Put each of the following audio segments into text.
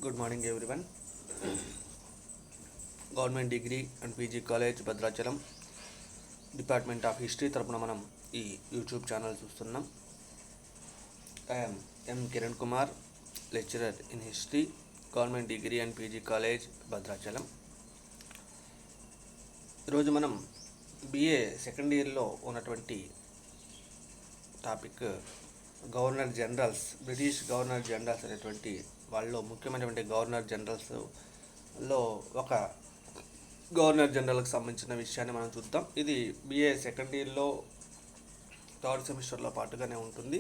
Good morning everyone. Government degree and PG college Bhadrachalam department of history తరపున మనం ఈ YouTube channel చూస్తున్నాం. I'm M Kiran Kumar, lecturer in history, government degree and PG college Bhadrachalam. ఈరోజు మనం BA second ఇయర్లో ఉన్నటువంటి topic governor generals, British governor generals అనేటువంటి వాళ్ళలో ముఖ్యమైనటువంటి గవర్నర్ జనరల్స్లో ఒక గవర్నర్ జనరల్కి సంబంధించిన విషయాన్ని మనం చూద్దాం. ఇది బిఏ సెకండ్ ఇయర్లో థర్డ్ సెమిస్టర్లో పాటుగానే ఉంటుంది.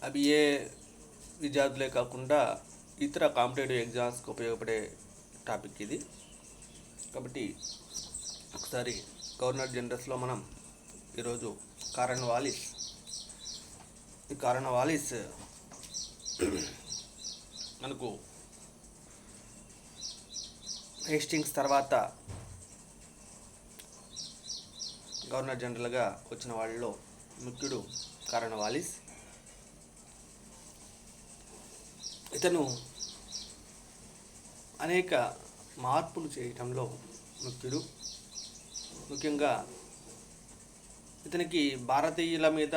ఆ బిఏ విద్యార్థులే కాకుండా ఇతర కాంపిటేటివ్ ఎగ్జామ్స్కి ఉపయోగపడే టాపిక్ ఇది. కాబట్టి ఒకసారి గవర్నర్ జనరల్స్లో మనం ఈరోజు కార్న్వాలిస్. ఈ కార్న్వాలిస్ మనకు హేస్టింగ్స్ తర్వాత గవర్నర్ జనరల్గా వచ్చిన వాళ్ళలో ముఖ్యుడు కార్న్వాలిస్. ఇతను అనేక మార్పులు చేయటంలో ముఖ్యుడు. ముఖ్యంగా ఇతనికి భారతీయుల మీద,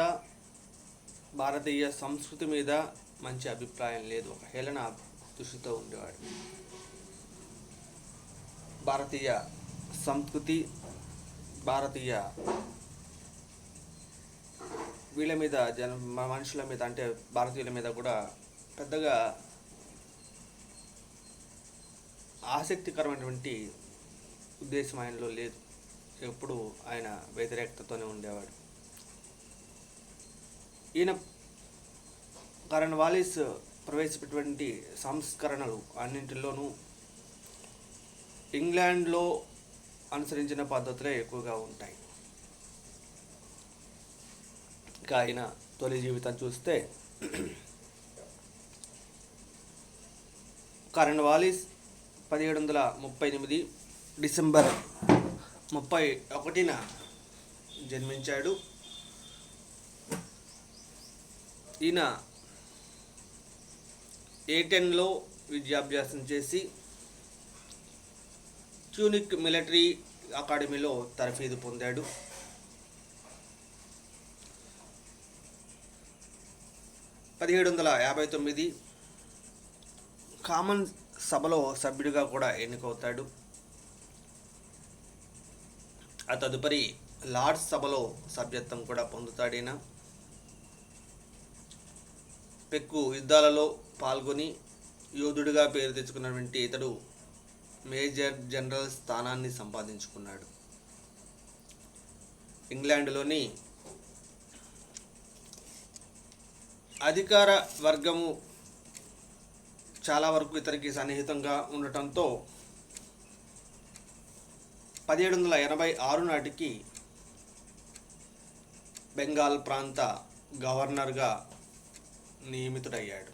భారతీయ సంస్కృతి మీద మంచి అభిప్రాయం లేదు. ఒక హేళన దృష్టితో ఉండేవాడు. భారతీయ సంస్కృతి, భారతీయ వీళ్ళ మీద, మనుషుల మీద, అంటే భారతీయుల మీద కూడా పెద్దగా ఆసక్తికరమైనటువంటి ఉద్దేశం ఆయనలో లేదు. ఎప్పుడు ఆయన వ్యతిరేకతతోనే ఉండేవాడు. ఈయన కార్న్వాలిస్ ప్రవేశపెట్టినటువంటి సంస్కరణలు అన్నింటిలోనూ ఇంగ్లాండ్లో అనుసరించిన పద్ధతులే ఎక్కువగా ఉంటాయి. ఇక ఆయన తొలి జీవితం చూస్తే కార్న్వాలిస్ 1738 డిసెంబర్ 31న జన్మించాడు. ఈయన ఏటెన్లో విద్యాభ్యాసం చేసి ట్యూనిక్ మిలిటరీ అకాడమీలో తరఫీదు పొందాడు. 1759 కామన్ సభలో సభ్యుడిగా కూడా ఎన్నికవుతాడు. ఆ తదుపరి లార్డ్స్ సభలో సభ్యత్వం కూడా పొందుతాడు. ఈయన పెక్కు యుద్ధాలలో పాల్గొని యోధుడిగా పేరు తెచ్చుకున్నటువంటి ఇతడు మేజర్ జనరల్ స్థానాన్ని సంపాదించుకున్నాడు. ఇంగ్లాండ్లోని అధికార వర్గము చాలా వరకు ఇతనికి సన్నిహితంగా ఉండటంతో 1786 నాటికి బెంగాల్ ప్రాంత గవర్నర్గా నియమితుడయ్యాడు.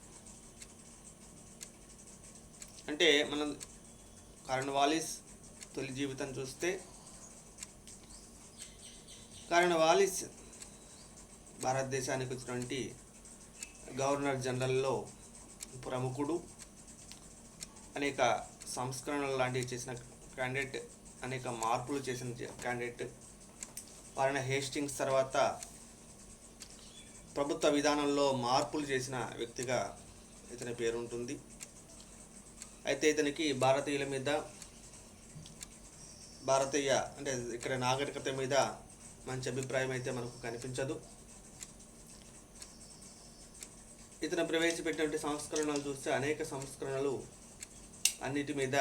అంటే మనం కార్న్వాలిస్ తొలి జీవితం చూస్తే కార్న్వాలిస్ భారతదేశానికి వచ్చినటువంటి గవర్నర్ జనరల్లో ప్రముఖుడు. అనేక సంస్కరణలు లాంటివి చేసిన క్యాండిడేట్, అనేక మార్పులు చేసిన క్యాండిడేట్. వారిని హేస్టింగ్స్ తర్వాత ప్రభుత్వ విధానంలో మార్పులు చేసిన వ్యక్తిగా ఇతని పేరు ఉంటుంది. అయితే ఇతనికి భారతీయుల మీద, భారతీయ అంటే ఇక్కడ నాగరికత మీద మంచి అభిప్రాయం అయితే మనకు కనిపించదు. ఇతను ప్రవేశపెట్టినటువంటి సంస్కరణలు చూస్తే అనేక సంస్కరణలు అన్నిటి మీద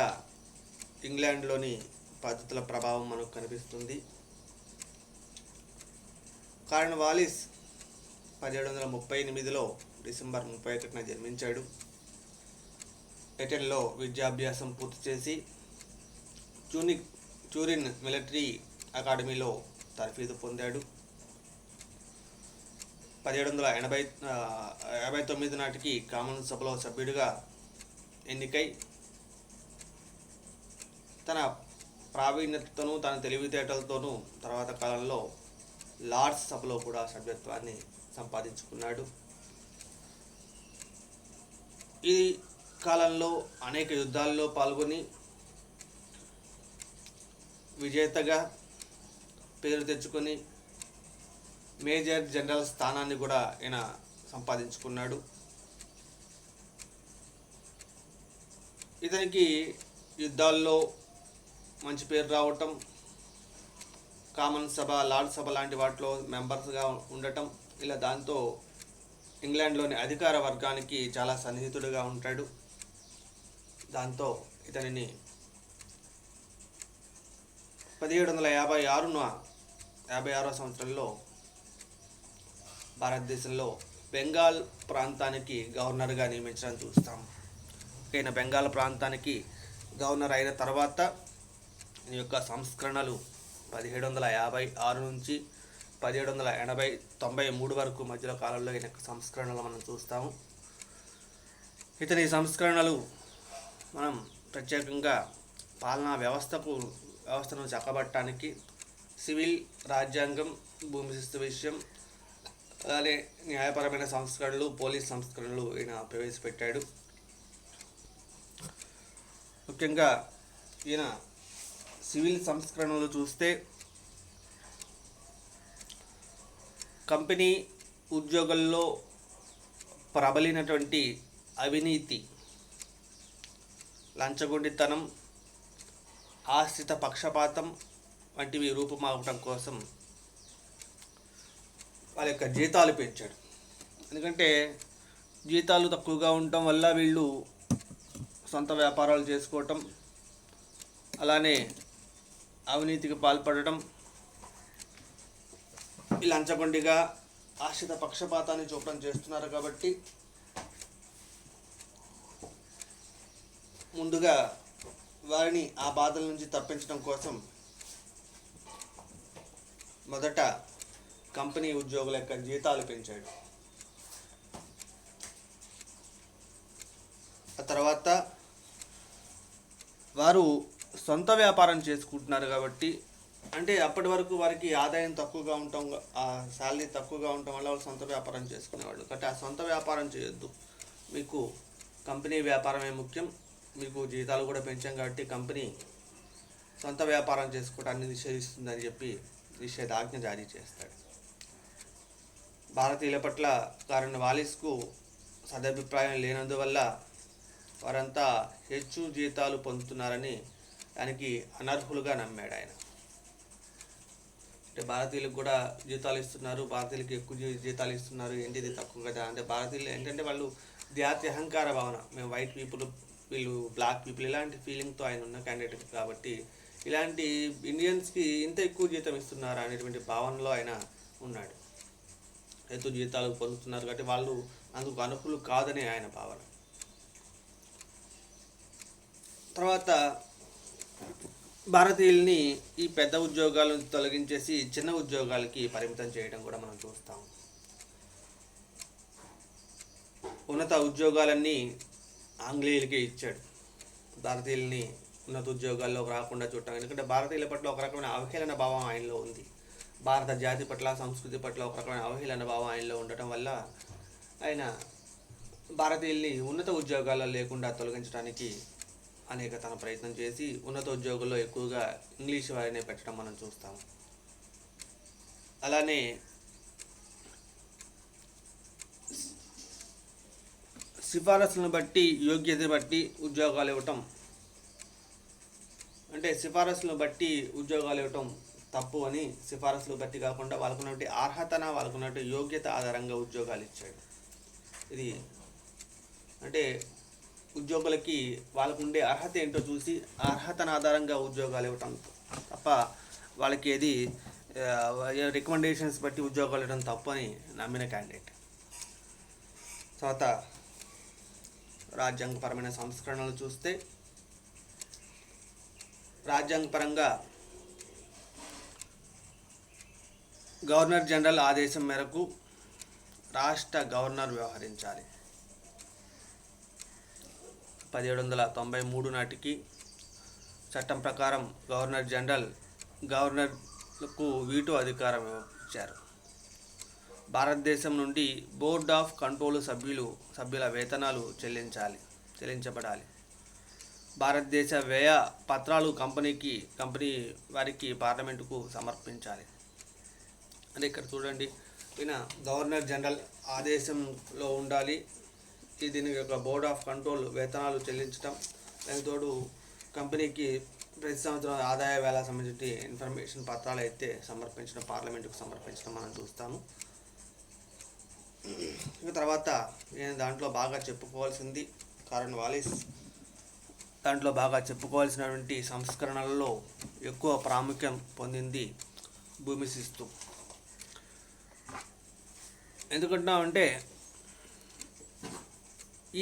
ఇంగ్లాండ్లోని పద్ధతుల ప్రభావం మనకు కనిపిస్తుంది. కార్న్వాలిస్ 1738లో డిసెంబర్ 31న జన్మించాడు. ఏటెన్లో విద్యాభ్యాసం పూర్తి చేసి ట్యూరిన్ మిలిటరీ అకాడమీలో తరఫీదు పొందాడు. 1759 నాటికి కామన్ సభలో సభ్యుడిగా ఎన్నికై తన ప్రావీణ్యతతోనూ తన తెలివితేటలతోనూ తర్వాత కాలంలో లార్డ్స్ సభలో కూడా సభ్యత్వాన్ని సంపాదించుకున్నాడు. ఈ కాలంలో అనేక యుద్ధాల్లో పాల్గొని విజేతగా పేరు తెచ్చుకొని మేజర్ జనరల్ స్థానాన్ని కూడా ఈయన సంపాదించుకున్నాడు. ఇతనికి యుద్ధాల్లో మంచి పేరు రావటం, కామన్ సభ, లార్డ్ సభ లాంటి వాటిలో మెంబర్స్గా ఉండటం, ఇలా దాంతో ఇంగ్లాండ్లోని అధికార వర్గానికి చాలా సన్నిహితుడిగా ఉంటాడు. దాంతో ఇతనిని 1756వ సంవత్సరంలో భారతదేశంలో బెంగాల్ ప్రాంతానికి గవర్నర్గా నియమించడం చూస్తాం. ఈయన బెంగాల్ ప్రాంతానికి గవర్నర్ అయిన తర్వాత ఈ యొక్క సంస్కరణలు 1756 నుంచి 1793 వరకు మధ్యలో కాలంలో ఈయన సంస్కరణలు మనం చూస్తాము. ఇతని సంస్కరణలు మనం ప్రత్యేకంగా పాలనా వ్యవస్థను చక్కబట్టడానికి సివిల్, రాజ్యాంగం, భూమి శిస్తు విషయం, అలానే న్యాయపరమైన సంస్కరణలు, పోలీస్ సంస్కరణలు ఈయన ప్రవేశపెట్టాడు. ముఖ్యంగా ఈయన సివిల్ సంస్కరణలు చూస్తే కంపెనీ ఉద్యోగుల్లో ప్రబలినటువంటి అవినీతి, లంచగొండితనం, ఆశ్రిత పక్షపాతం వంటివి రూపుమాపటం కోసం వాళ్ళ యొక్క జీతాలు పెంచాడు. ఎందుకంటే జీతాలు తక్కువగా ఉండటం వల్ల వీళ్ళు సొంత వ్యాపారాలు చేసుకోవటం, అలానే అవినీతికి పాల్పడటం, ఈ లంచగొండిగా ఆశ్రిత పక్షపాతాన్ని చూపడం చేస్తున్నారు. కాబట్టి ముందుగా వారిని ఆ బాధల నుంచి తప్పించడం కోసం మొదట కంపెనీ ఉద్యోగుల యొక్క జీతాలు పెంచాడు. ఆ తర్వాత వారు సొంత వ్యాపారం చేసుకుంటున్నారు కాబట్టి, అంటే అప్పటి వరకు వారికి ఆదాయం తక్కువగా ఉండటం, ఆ శాలరీ తక్కువగా ఉండటం వల్ల వాళ్ళు సొంత వ్యాపారం చేసుకునేవాళ్ళు. కాబట్టి ఆ సొంత వ్యాపారం చేయొద్దు, మీకు కంపెనీ వ్యాపారమే ముఖ్యం, మీకు జీతాలు కూడా పెంచాం కాబట్టి కంపెనీ సొంత వ్యాపారం చేసుకోవడాన్ని నిషేధిస్తుందని చెప్పి నిషేధాజ్ఞ జారీ చేస్తాడు. భారతీయుల పట్ల కారణం వాలిస్కు సదభిప్రాయం లేనందువల్ల వారంతా హెచ్చు జీతాలు పొందుతున్నారని దానికి అనర్హులుగా నమ్మాడు ఆయన. అంటే భారతీయులకు కూడా జీతాలు ఇస్తున్నారు, భారతీయులకు ఎక్కువ జీతాలు ఇస్తున్నారు, ఏంటిది తక్కువ కదా అంటే, భారతీయులు ఏంటంటే వాళ్ళు జాతి అహంకార భావన, మేము వైట్ పీపుల్, వీళ్ళు బ్లాక్ పీపుల్, ఇలాంటి ఫీలింగ్తో ఆయన ఉన్న క్యాండిడేట్ కాబట్టి ఇలాంటి ఇండియన్స్కి ఇంత ఎక్కువ జీతం ఇస్తున్నారు అనేటువంటి భావనలో ఆయన ఉన్నాడు. ఎక్కువ జీతాలు పొందుతున్నారు కాబట్టి వాళ్ళు అందుకు అనుకూలు కాదని ఆయన భావన. తర్వాత భారతీయుల్ని ఈ పెద్ద ఉద్యోగాలను తొలగించేసి చిన్న ఉద్యోగాలకి పరిమితం చేయడం కూడా మనం చూస్తాం. ఉన్నత ఉద్యోగాలన్నీ ఆంగ్లేయులకే ఇచ్చాడు. భారతీయుల్ని ఉన్నత ఉద్యోగాల్లో రాకుండా చూడటం, ఎందుకంటే భారతీయుల పట్ల ఒక రకమైన అవహేళన భావం ఆయనలో ఉంది. భారత జాతి పట్ల, సంస్కృతి పట్ల ఒక రకమైన అవహేళన భావం ఆయనలో ఉండటం వల్ల ఆయన భారతీయుల్ని ఉన్నత ఉద్యోగాల్లో లేకుండా తొలగించడానికి అనేక తన ప్రయత్నం చేసి ఉన్నత ఉద్యోగుల్లో ఎక్కువగా ఇంగ్లీష్ వారినే పెట్టడం మనం చూస్తాం. అలానే సిఫారసులను బట్టి, యోగ్యతను బట్టి ఉద్యోగాలు ఇవ్వటం, అంటే సిఫారసులను బట్టి ఉద్యోగాలు ఇవ్వటం తప్పు అని, సిఫారసులు బట్టి కాకుండా వాళ్ళకున్నటువంటి అర్హతన, వాళ్ళకున్నటువంటి యోగ్యత ఆధారంగా ఉద్యోగాలు ఇచ్చాడు. ఇది అంటే ఉద్యోగులకి వాళ్ళకు ఉండే అర్హత ఏంటో చూసి అర్హతను ఆధారంగా ఉద్యోగాలు ఇవ్వటం తప్ప వాళ్ళకి ఏది రికమెండేషన్స్ బట్టి ఉద్యోగాలు ఇవ్వడం తప్పు అని నమ్మిన క్యాండిడేట్. తర్వాత రాజ్యాంగపరమైన సంస్కరణలు చూస్తే, రాజ్యాంగపరంగా గవర్నర్ జనరల్ ఆదేశం మేరకు రాష్ట్ర గవర్నర్ వ్యవహరించాలి. 1793 నాటికి చట్టం ప్రకారం గవర్నర్ జనరల్ గవర్నర్కు వీటో అధికారం ఇచ్చారు. భారతదేశం నుండి బోర్డ్ ఆఫ్ కంట్రోల్ సభ్యుల వేతనాలు చెల్లించాలి. చెల్లించబడాలి. భారతదేశ వ్యయ పత్రాలు కంపెనీ వారికి పార్లమెంటుకు సమర్పించాలి. అంటే ఇక్కడ చూడండి, గవర్నర్ జనరల్ ఆదేశంలో ఉండాలి. దీనికి ఒక బోర్డ్ ఆఫ్ కంట్రోల్ వేతనాలు చెల్లించడం, దానికి తోడు కంపెనీకి ప్రతి సంవత్సరం ఆదాయ వేళ సంబంధించి ఇన్ఫర్మేషన్ పత్రాలు అయితే పార్లమెంటుకు సమర్పించడం మనం చూస్తాము. ఇక తర్వాత నేను దాంట్లో బాగా చెప్పుకోవాల్సింది కార్న్వాలిస్. దాంట్లో బాగా చెప్పుకోవాల్సినటువంటి సంస్కరణలలో ఎక్కువ ప్రాముఖ్యం పొందింది భూమి శిస్తు. ఎందుకంటామంటే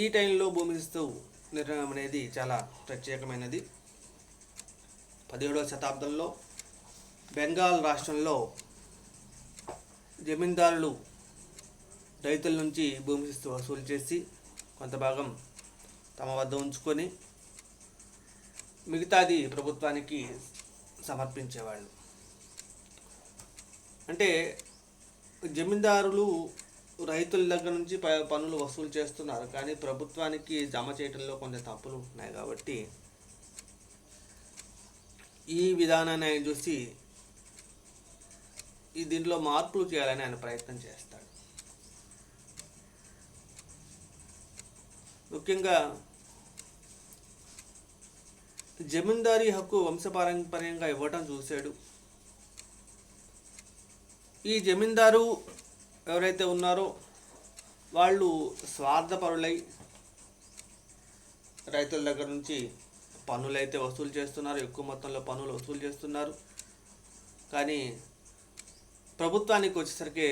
ఈ టైంలో భూమి శిస్తు నిర్ణయం అనేది చాలా ప్రత్యేకమైనది. 17వ శతాబ్దంలో బెంగాల్ రాష్ట్రంలో జమీందారులు రైతుల నుంచి భూమి శిస్తు వసూలు చేసి కొంత భాగం తమ వద్ద ఉంచుకొని మిగతాది ప్రభుత్వానికి సమర్పించేవాళ్ళు. అంటే జమీందారులు రైతుల దగ్గర నుంచి పన్నులు వసూలు చేస్తున్నారు, కానీ ప్రభుత్వానికి జమ చేయడంలో కొన్ని తప్పులు ఉన్నాయి. కాబట్టి ఈ విధానాన్ని ఆయన చూసి దీంట్లో మార్పులు చేయాలని ఆయన ప్రయత్నం చేస్తాడు. ముఖ్యంగా జమీందారీ హక్కు వంశపారంపర్యంగా ఇవ్వటం చూశాడు. ఈ జమీందారు ఎవరైతే ఉన్నారో వాళ్ళు స్వార్థపరులై రైతుల దగ్గర నుంచి పన్నులు అయితే వసూలు చేస్తున్నారు, ఎక్కువ మొత్తంలో పన్నులు వసూలు చేస్తున్నారు. కానీ ప్రభుత్వానికి వచ్చేసరికి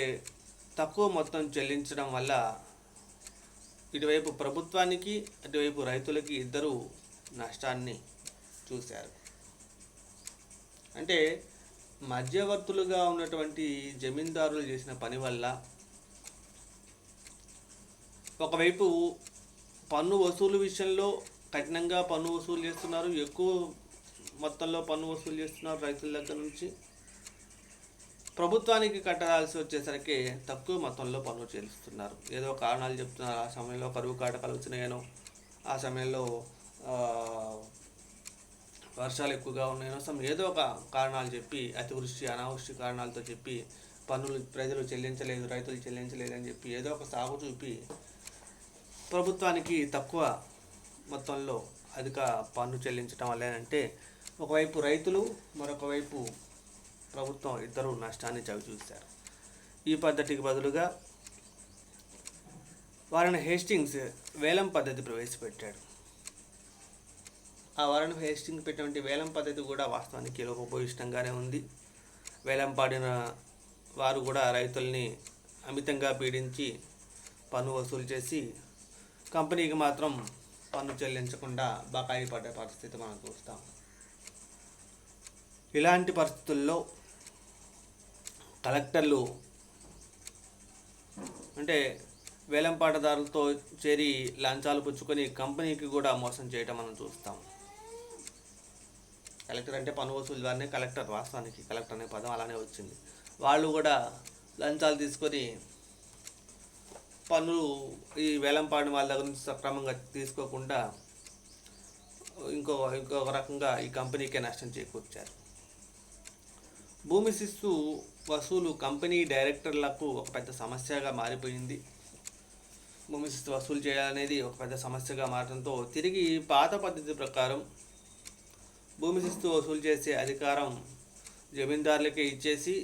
తక్కువ మొత్తం చెల్లించడం వల్ల ఇటువైపు ప్రభుత్వానికి అటువైపు రైతులకి ఇద్దరు నష్టాన్ని చూశారు. అంటే మధ్యవర్తులుగా ఉన్నటువంటి జమీందారులు చేసిన పని వల్ల ఒకవైపు పన్ను వసూలు విషయంలో కఠినంగా పన్ను వసూలు చేస్తున్నారు, ఎక్కువ మొత్తంలో పన్ను వసూలు చేస్తున్నారు రైతుల దగ్గర నుంచి. ప్రభుత్వానికి కట్టాల్సి వచ్చేసరికి తక్కువ మొత్తంలో పన్ను చెల్లిస్తున్నారు. ఏదో కారణాలు చెప్తున్నారు. ఆ సమయంలో కరువు కాటకాలు వచ్చినాయనో, ఆ సమయంలో వర్షాలు ఎక్కువగా ఉన్నాయనో, ఏదో ఒక కారణాలు చెప్పి, అతివృష్టి అనావృష్టి కారణాలతో చెప్పి పన్నులు ప్రజలు చెల్లించలేదు, రైతులు చెల్లించలేదు అని చెప్పి ఏదో ఒక సాగు చూపి ప్రభుత్వానికి తక్కువ మొత్తంలో అధిక పన్ను చెల్లించడం వల్ల ఏంటంటే ఒకవైపు రైతులు, మరొక వైపు ప్రభుత్వం ఇద్దరు నష్టాన్ని చవిచూశారు. ఈ పద్ధతికి బదులుగా వారన్ హేస్టింగ్స్ వేలం పద్ధతి ప్రవేశపెట్టాడు. ఆ వారన్ హేస్టింగ్స్ పెట్టినటువంటి వేలం పద్ధతి కూడా వాస్తవానికి లోపభూయిష్టంగానే ఉంది. వేలం పాడిన వారు కూడా రైతుల్ని అమితంగా పీడించి పన్ను వసూలు చేసి కంపెనీకి మాత్రం పన్ను చెల్లించకుండా బకాయి పడే పరిస్థితి మనం చూస్తాం. ఇలాంటి పరిస్థితుల్లో కలెక్టర్లు అంటే వేలంపాటదారులతో చేరి లంచాలు పుచ్చుకొని కంపెనీకి కూడా మోసం చేయటం మనం చూస్తాం. కలెక్టర్ అంటే పన్ను వసూలు ద్వారానే కలెక్టర్, వాస్తవానికి కలెక్టర్ అనే పదం అలానే వచ్చింది. వాళ్ళు కూడా లంచాలు తీసుకొని పన్నులు ఈ వేలంపాడిన వాళ్ళ దగ్గర నుంచి సక్రమంగా తీసుకోకుండా ఇంకొక రకంగా ఈ కంపెనీకే నష్టం చేకూర్చారు. భూమి శిస్తు వసూలు కంపెనీ డైరెక్టర్లకు ఒక పెద్ద సమస్యగా మారిపోయింది. భూమి శిస్తు వసూలు చేయాలనేది ఒక పెద్ద సమస్యగా మారడంతో తిరిగి పాత పద్ధతి ప్రకారం భూమి శిస్తు వసూలు చేసే అధికారం జమీందారులకే ఇచ్చేసి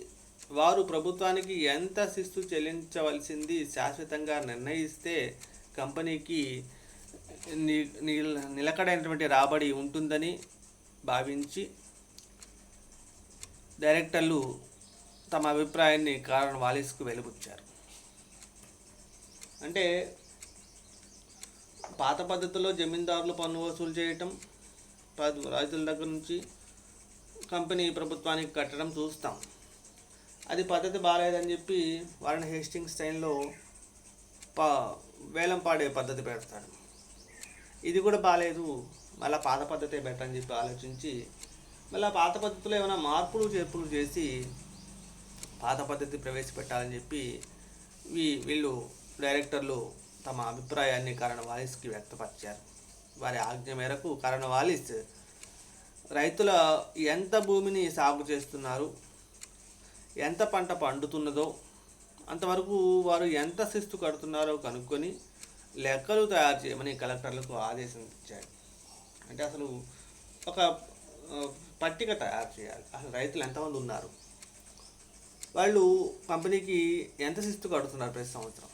వారు ప్రభుత్వానికి ఎంత శిస్తు చెల్లించవలసింది శాశ్వతంగా నిర్ణయిస్తే కంపెనీకి నిలకడైనటువంటి రాబడి ఉంటుందని భావించి డైరెక్టర్లు తమ అభిప్రాయాన్ని కార్న్వాలిస్కు వెలిబుచ్చారు. అంటే పాత పద్ధతిలో జమీందారులు పన్ను వసూలు చేయటం, రైతుల దగ్గర నుంచి కంపెనీ ప్రభుత్వానికి కట్టడం చూస్తాం. అది పద్ధతి బాగాలేదని చెప్పి వారన్ హేస్టింగ్స్ టైంలో వేలం పాడే పద్ధతి పెడతాడు. ఇది కూడా బాగాలేదు, మళ్ళీ పాత పద్ధతే బెటర్ అని చెప్పి ఆలోచించి మళ్ళీ పాత పద్ధతిలో ఏమైనా మార్పులు చేర్పులు చేసి పాత పద్ధతి ప్రవేశపెట్టాలని చెప్పి వీళ్ళు డైరెక్టర్లు తమ అభిప్రాయాన్ని కార్న్వాలిస్కి వ్యక్తపరిచారు. వారి ఆజ్ఞ మేరకు కరోనా వాలిస్ రైతుల ఎంత భూమిని సాగు చేస్తున్నారు, ఎంత పంట పండుతున్నదో అంతవరకు వారు ఎంత శిస్తు కడుతున్నారో కనుక్కొని లెక్కలు తయారు చేయమని కలెక్టర్లకు ఆదేశం ఇచ్చారు. అంటే అసలు ఒక పట్టిక తయారు చేయాలి. అసలు రైతులు ఎంతమంది ఉన్నారు, వాళ్ళు కంపెనీకి ఎంత శిస్తు కడుతున్నారు ప్రతి సంవత్సరం,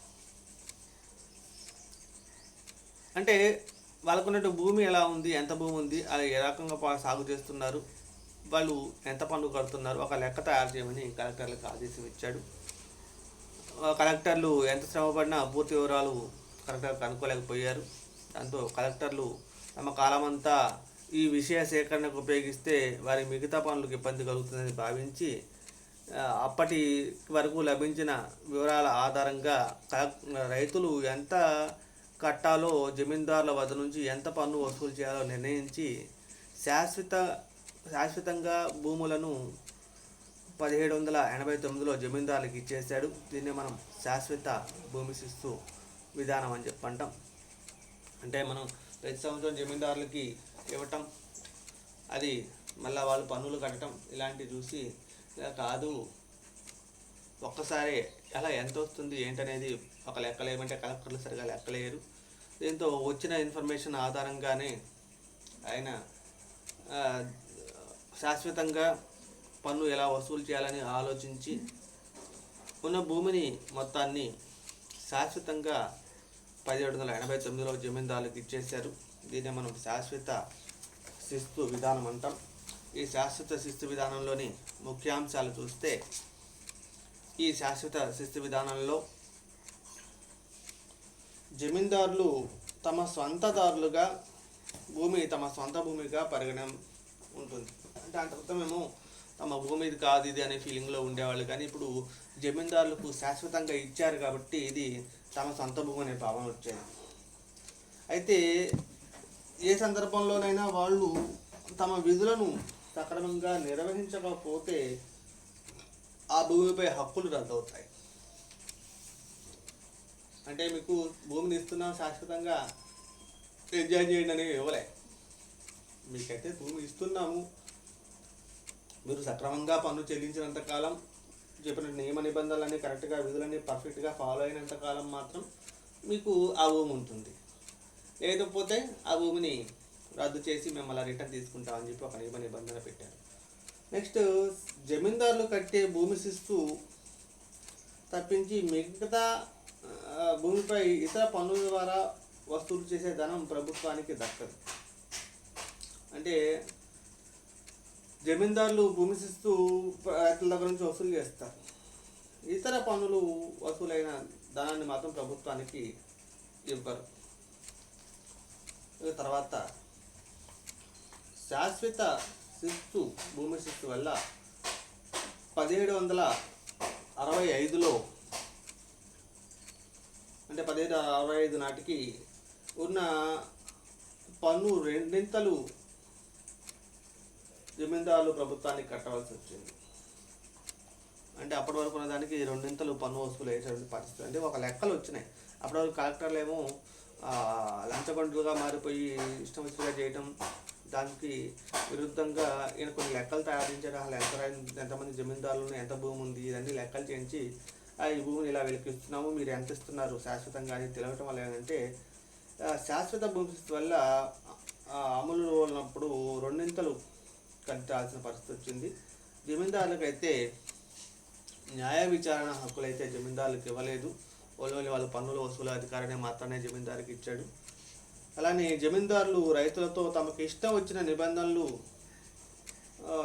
అంటే వాళ్ళకున్నట్టు భూమి ఎలా ఉంది, ఎంత భూమి ఉంది, అది ఏ రకంగా సాగు చేస్తున్నారు, వాళ్ళు ఎంత పన్ను కడుతున్నారు, ఒక లెక్క తయారు చేయమని కలెక్టర్లకు ఆదేశం ఇచ్చాడు. కలెక్టర్లు ఎంత శ్రమపడినా పూర్తి వివరాలు కలెక్టర్ కనుక్కోలేకపోయారు. దాంతో కలెక్టర్లు తమ కాలమంతా ఈ విషయ సేకరణకు ఉపయోగిస్తే వారి మిగతా పనులకు ఇబ్బంది కలుగుతుందని భావించి అప్పటి వరకు లభించిన వివరాల ఆధారంగా రైతులు ఎంత కట్టాలో, జమీందారుల వద్ద నుంచి ఎంత పన్ను వసూలు చేయాలో నిర్ణయించి శాశ్వతంగా భూములను 1789లో జమీందారులకు ఇచ్చేశాడు. దీన్ని మనం శాశ్వత భూమి శిస్తు విధానం అని చెప్పంటాం. అంటే మనం ప్రతి సంవత్సరం జమీందారులకి ఇవ్వటం, అది మళ్ళీ వాళ్ళు పన్నులు కట్టడం ఇలాంటివి చూసి కాదు, ఒక్కసారి అలా ఎంత వస్తుంది ఏంటనేది ఒక లెక్కలేమంటే కలెక్టర్లు సరిగా లెక్కలేరు. దీంతో వచ్చిన ఇన్ఫర్మేషన్ ఆధారంగానే ఆయన శాశ్వతంగా పన్ను ఎలా వసూలు చేయాలని ఆలోచించి ఉన్న భూమిని మొత్తాన్ని శాశ్వతంగా 1789లో జమీందారులకు ఇచ్చేశారు. దీన్ని మనం శాశ్వత శిస్తు విధానం అంటాం. ఈ శాశ్వత శిస్తు విధానంలోని ముఖ్యాంశాలు చూస్తే, ఈ శాశ్వత శిస్తు విధానంలో జమీందారులు తమ స్వంతదారులుగా తమ సొంత భూమిగా పరిగణన ఉంటుంది. అంటే అంతకుముందు తమ భూమి ఇది కాదు ఇది అనే ఫీలింగ్లో ఉండేవాళ్ళు, కానీ ఇప్పుడు జమీందారులకు శాశ్వతంగా ఇచ్చారు కాబట్టి ఇది తమ సొంత భూమి అనే భావన వచ్చేది. అయితే ఏ సందర్భంలోనైనా వాళ్ళు తమ విధులను సక్రమంగా నిర్వహించకపోతే ఆ భూమిపై హక్కులు రద్దవుతాయి. అంటే మీకు భూమిని ఇస్తున్నాం శాశ్వతంగా ఎంజాయ్ చేయండి అని ఇవ్వలే, మీకైతే భూమి ఇస్తున్నాము, మీరు సక్రమంగా పన్ను చెల్లించినంత కాలం, చెప్పిన నియమ నిబంధనలన్నీ కరెక్ట్గా, విధులన్నీ పర్ఫెక్ట్గా ఫాలో అయినంత కాలం మాత్రం మీకు ఆ భూమి ఉంటుంది. లేకపోతే ఆ భూమిని రద్దు చేసి మిమ్మల్ని రిటర్న్ తీసుకుంటామని చెప్పి ఒక నియమ నిబంధన పెట్టారు. నెక్స్ట్, జమీందారులు కట్టే భూమి శిస్తు తప్పించి మిగతా భూమిపై ఇతర పన్నుల ద్వారా వసూలు చేసే ధనం ప్రభుత్వానికి దక్కదు. అంటే జమీందారులు భూమి శిస్తు రైతుల దగ్గర నుంచి వసూలు చేస్తారు, ఇతర పన్నులు వసూలైన ధనాన్ని మాత్రం ప్రభుత్వానికి ఇవ్వరు. తర్వాత శాశ్వత శిస్తు భూమి శిస్తు వల్ల 1765లో అంటే 1765 నాటికి ఉన్న పన్ను రెండింతలు జమీందారులు ప్రభుత్వానికి కట్టవలసి వచ్చింది. అంటే అప్పటి వరకు ఉన్న దానికి రెండింతలు పన్ను వసూలు అయ్యేటువంటి పరిస్థితి. అంటే ఒక లెక్కలు వచ్చినాయి. అప్పటి వరకు కలెక్టర్లు ఏమో లంచగొండులుగా మారిపోయి ఇష్టం వచ్చినగా చేయటం, దానికి విరుద్ధంగా ఈయన కొన్ని లెక్కలు తయారించారు. అసలు ఎంతమంది జమీందారులను, ఎంత భూమి ఉంది, ఇవన్నీ లెక్కలు చేయించి ఈ భూమిని ఇలా వెలికిస్తున్నాము, మీరు ఎంత ఇస్తున్నారు శాశ్వతంగా అని తెలియటం వల్ల ఏంటంటే శాశ్వత భూమి వల్ల అమలు ఉన్నప్పుడు రెండింతలు కట్టాల్సిన పరిస్థితి వచ్చింది. జమీందారులకు అయితే న్యాయ విచారణ హక్కులు అయితే జమీందారులకు ఇవ్వలేదు. ఓన్లీ వాళ్ళ పన్నుల వసూలు అధికారాన్ని మాత్రమే జమీందారుకి ఇచ్చాడు. అలానే జమీందారులు రైతులతో తమకు ఇష్టం వచ్చిన నిబంధనలు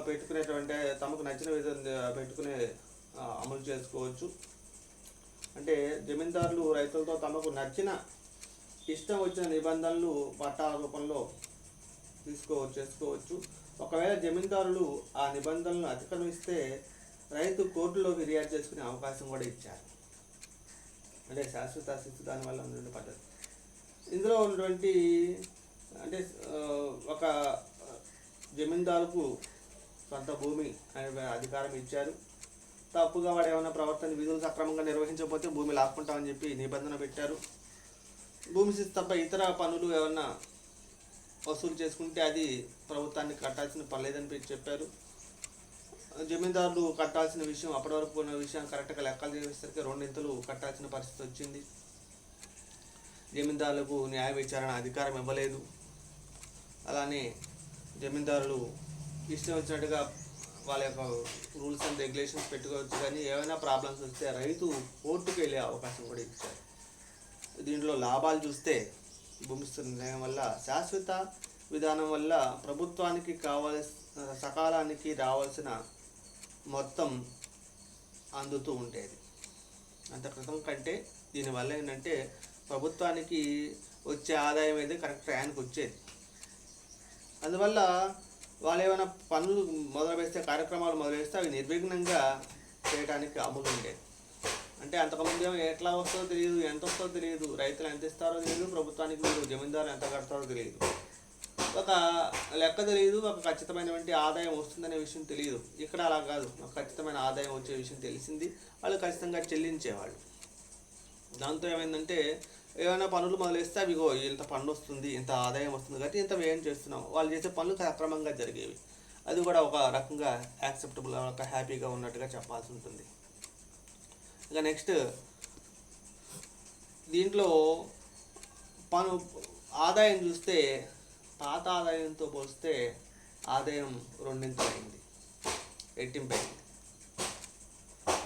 పెట్టుకునేటువంటి, తమకు నచ్చిన విధంగా పెట్టుకునే అమలు చేసుకోవచ్చు. అంటే జమీందారులు రైతులతో తమకు నచ్చిన ఇష్టం వచ్చిన నిబంధనలు పట్టాల రూపంలో చేసుకోవచ్చు. ఒకవేళ జమీందారులు ఆ నిబంధనలను అతిక్రమిస్తే రైతు కోర్టులో ఫిర్యాదు చేసుకునే అవకాశం కూడా ఇచ్చారు. అంటే శాశ్వత శిస్తు దానివల్ల ఉన్నటువంటి పద్ధతి. ఇందులో ఉన్నటువంటి అంటే ఒక జమీందారుకు సొంత భూమి అనే అధికారం ఇచ్చారు. తప్పుగా వాడు ఏమైనా ప్రవర్తన విధులు సక్రమంగా నిర్వహించకపోతే భూమి లాక్కుంటామని చెప్పి నిబంధన పెట్టారు. భూమి శిస్తు తప్ప ఇతర పనులు ఏమన్నా వసూలు చేసుకుంటే అది ప్రభుత్వానికి కట్టాల్సిన పర్లేదని చెప్పారు. జమీందారులు కట్టాల్సిన విషయం అప్పటి వరకు ఉన్న విషయం కరెక్ట్గా లెక్కలు చేసేసరికి రెండింతలు కట్టాల్సిన పరిస్థితి వచ్చింది. జమీందారులకు న్యాయ విచారణ అధికారం ఇవ్వలేదు. అలానే జమీందారులు ఇష్టం వచ్చినట్టుగా వాళ్ళ యొక్క రూల్స్ అండ్ రెగ్యులేషన్స్ పెట్టుకోవచ్చు, కానీ ఏమైనా ప్రాబ్లమ్స్ వస్తే రైతు కోర్టుకు వెళ్ళే అవకాశం కూడా ఇచ్చారు. దీంట్లో లాభాలు చూస్తే భూమిస్తు నిర్ణయం వల్ల శాశ్వత విధానం వల్ల ప్రభుత్వానికి సకాలానికి రావాల్సిన మొత్తం అందుతూ ఉండేది. అంత క్రితం కంటే దీనివల్ల ఏంటంటే ప్రభుత్వానికి వచ్చే ఆదాయం అయితే కరెక్ట్ టైంకి వచ్చేది. అందువల్ల వాళ్ళు ఏమైనా పనులు మొదలు వేస్తే, కార్యక్రమాలు మొదలు వేస్తే అవి నిర్విఘ్నంగా చేయడానికి అమలు ఉండేది. అంటే అంతకుముందు ఏమో ఎట్లా వస్తుందో తెలియదు, ఎంత వస్తుందో తెలియదు, రైతులు ఎంత ఇస్తారో తెలియదు, ప్రభుత్వానికి మీరు జమీందారులు ఎంత కడతారో తెలియదు, ఒక లెక్క తెలియదు, ఒక ఖచ్చితమైనటువంటి ఆదాయం వస్తుందనే విషయం తెలియదు. ఇక్కడ అలా కాదు, ఒక ఖచ్చితమైన ఆదాయం వచ్చే విషయం తెలిసింది, వాళ్ళు ఖచ్చితంగా చెల్లించేవాళ్ళు. దాంతో ఏమైందంటే ఏమైనా పనులు మొదలెస్తే అవిగో ఇంత పన్ను వస్తుంది, ఇంత ఆదాయం వస్తుంది కాబట్టి ఇంత వ్యయం చేస్తున్నాం, వాళ్ళు చేసే పనులు సక్రమంగా జరిగేవి. అది కూడా ఒక రకంగా యాక్సెప్టబుల్, ఒక హ్యాపీగా ఉన్నట్టుగా చెప్పాల్సి ఉంటుంది. ఇక నెక్స్ట్ దీంట్లో ఆదాయం చూస్తే పాత ఆదాయంతో పోలిస్తే ఆదాయం రెండింతలైంది, రెట్టింపైంది.